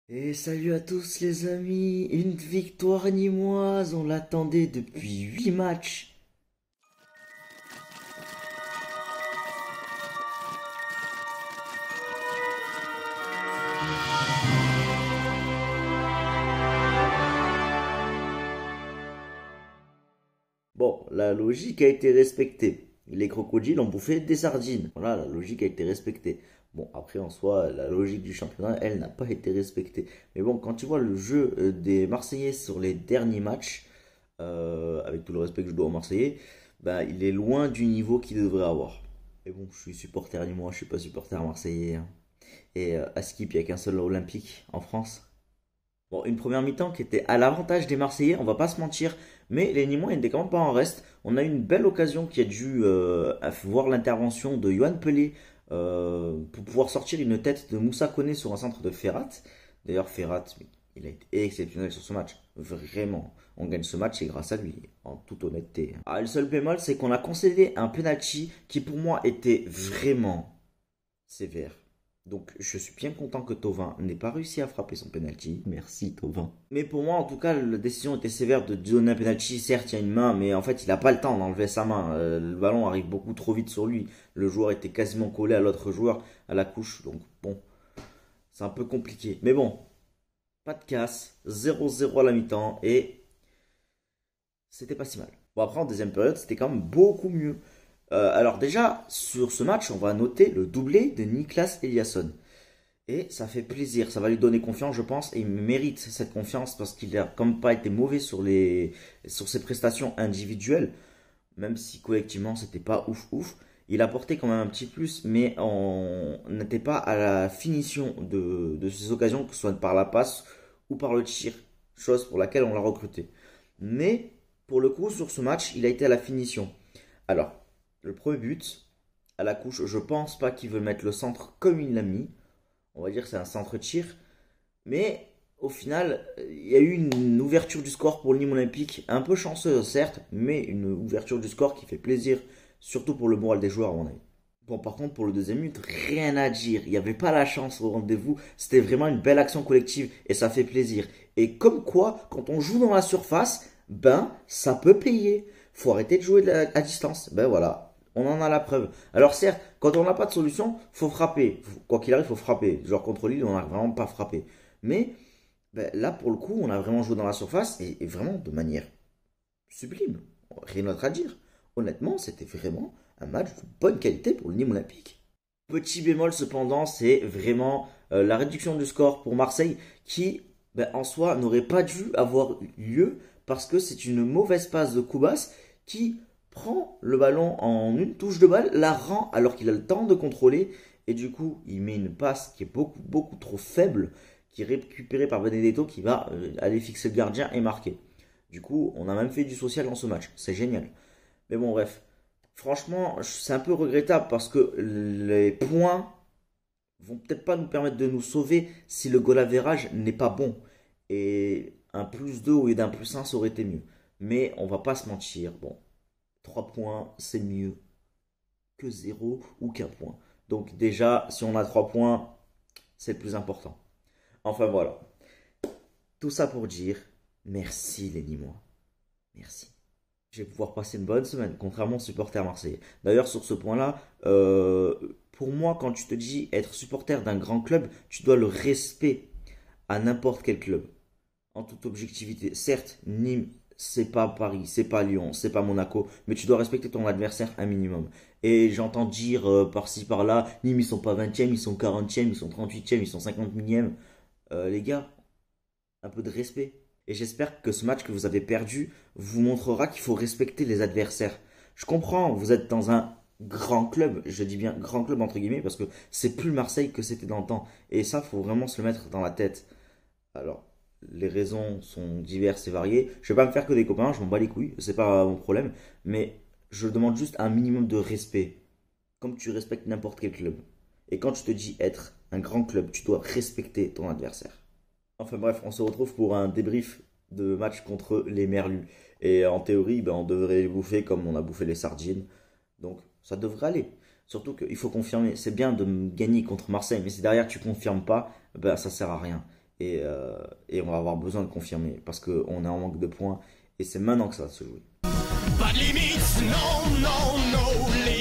Et salut à tous les amis, une victoire nîmoise, on l'attendait depuis 8 matchs. Bon, la logique a été respectée. Les crocodiles ont bouffé des sardines. Voilà, la logique a été respectée. Bon, après en soi, la logique du championnat, elle n'a pas été respectée. Mais bon, quand tu vois le jeu des Marseillais sur les derniers matchs, avec tout le respect que je dois aux Marseillais, bah, il est loin du niveau qu'il devrait avoir. Mais bon, je suis supporter nîmois, je suis pas supporter marseillais, hein. Et à Skip, il n'y a qu'un seul olympique en France. Bon, une première mi-temps qui était à l'avantage des Marseillais, on va pas se mentir, mais les Nîmois n'étaient quand même pas en reste. On a eu une belle occasion qui a dû voir l'intervention de Yohan Pelé pour pouvoir sortir une tête de Moussa Koné sur un centre de Ferrat. D'ailleurs, Ferrat, il a été exceptionnel sur ce match. Vraiment, on gagne ce match et grâce à lui, en toute honnêteté. Ah, le seul bémol, c'est qu'on a concédé un penalty qui pour moi était vraiment sévère. Donc je suis bien content que Thauvin n'ait pas réussi à frapper son penalty. Merci Thauvin. Mais pour moi, en tout cas, la décision était sévère de donner un penalty. Certes, il y a une main, mais en fait, il n'a pas le temps d'enlever sa main. Le ballon arrive beaucoup trop vite sur lui. Le joueur était quasiment collé à l'autre joueur, à la couche. Donc bon, c'est un peu compliqué. Mais bon, pas de casse. 0-0 à la mi-temps et c'était pas si mal. Bon, après, en deuxième période, c'était quand même beaucoup mieux. Alors déjà, sur ce match, on va noter le doublé de Niklas Eliasson. Et ça fait plaisir, ça va lui donner confiance, je pense, et il mérite cette confiance parce qu'il a comme pas été mauvais sur ses prestations individuelles, même si collectivement c'était pas ouf ouf. Il a apporté quand même un petit plus, mais on n'était pas à la finition de ses occasions, que ce soit par la passe ou par le tir, chose pour laquelle on l'a recruté. Mais pour le coup, sur ce match, il a été à la finition. Alors, le premier but, à la couche, je pense pas qu'il veut mettre le centre comme il l'a mis. On va dire que c'est un centre-tir. Mais au final, il y a eu une ouverture du score pour le Nîmes Olympique. Un peu chanceuse, certes, mais une ouverture du score qui fait plaisir, surtout pour le moral des joueurs, à mon avis. Bon, par contre, pour le deuxième but, rien à dire. Il n'y avait pas la chance au rendez-vous. C'était vraiment une belle action collective et ça fait plaisir. Et comme quoi, quand on joue dans la surface, ben, ça peut payer. Faut arrêter de jouer à distance. Ben voilà, on en a la preuve. Alors certes, quand on n'a pas de solution, faut frapper. Quoi qu'il arrive, faut frapper. Genre contre Lille, on n'a vraiment pas frappé. Mais ben, là, pour le coup, on a vraiment joué dans la surface et vraiment de manière sublime. Rien d'autre à dire. Honnêtement, c'était vraiment un match de bonne qualité pour le Nîmes Olympique. Petit bémol cependant, c'est vraiment la réduction du score pour Marseille qui, ben, en soi, n'aurait pas dû avoir lieu parce que c'est une mauvaise passe de Koubas qui prend le ballon en une touche de balle, la rend alors qu'il a le temps de contrôler et du coup, il met une passe qui est beaucoup trop faible, qui est récupérée par Benedetto qui va aller fixer le gardien et marquer. Du coup, on a même fait du social dans ce match. C'est génial. Mais bon, bref. Franchement, c'est un peu regrettable parce que les points vont peut-être pas nous permettre de nous sauver si le goal average n'est pas bon. Et un plus 2 au lieu d'un plus 1, ça aurait été mieux. Mais on va pas se mentir. Bon, 3 points, c'est mieux que 0 ou qu'un point. Donc déjà, si on a 3 points, c'est le plus important. Enfin voilà. Tout ça pour dire merci les Nîmois. Merci. Je vais pouvoir passer une bonne semaine, contrairement aux supporters marseillais. D'ailleurs, sur ce point-là, pour moi, quand tu te dis être supporter d'un grand club, tu dois le respect à n'importe quel club. En toute objectivité. Certes, Nîmes, c'est pas Paris, c'est pas Lyon, c'est pas Monaco, mais tu dois respecter ton adversaire un minimum. Et j'entends dire par-ci par-là, Nîmes, ils sont pas 20e, ils sont 40e, ils sont 38e, ils sont 50 millième. Les gars, un peu de respect. Et j'espère que ce match que vous avez perdu vous montrera qu'il faut respecter les adversaires. Je comprends, vous êtes dans un grand club, je dis bien grand club entre guillemets, parce que c'est plus Marseille que c'était dans le temps. Et ça, faut vraiment se le mettre dans la tête. Alors, les raisons sont diverses et variées. Je vais pas me faire que des copains, je m'en bats les couilles, c'est pas mon problème. Mais je demande juste un minimum de respect, comme tu respectes n'importe quel club. Et quand tu te dis être un grand club, tu dois respecter ton adversaire. Enfin bref, on se retrouve pour un débrief de match contre les Merlus. Et en théorie, ben, on devrait les bouffer comme on a bouffé les sardines. Donc ça devrait aller. Surtout qu'il faut confirmer. C'est bien de gagner contre Marseille, mais si derrière tu confirmes pas, ben, ça sert à rien. et on va avoir besoin de confirmer parce qu'on est en manque de points et c'est maintenant que ça va se jouer. Pas de limite, non, non, no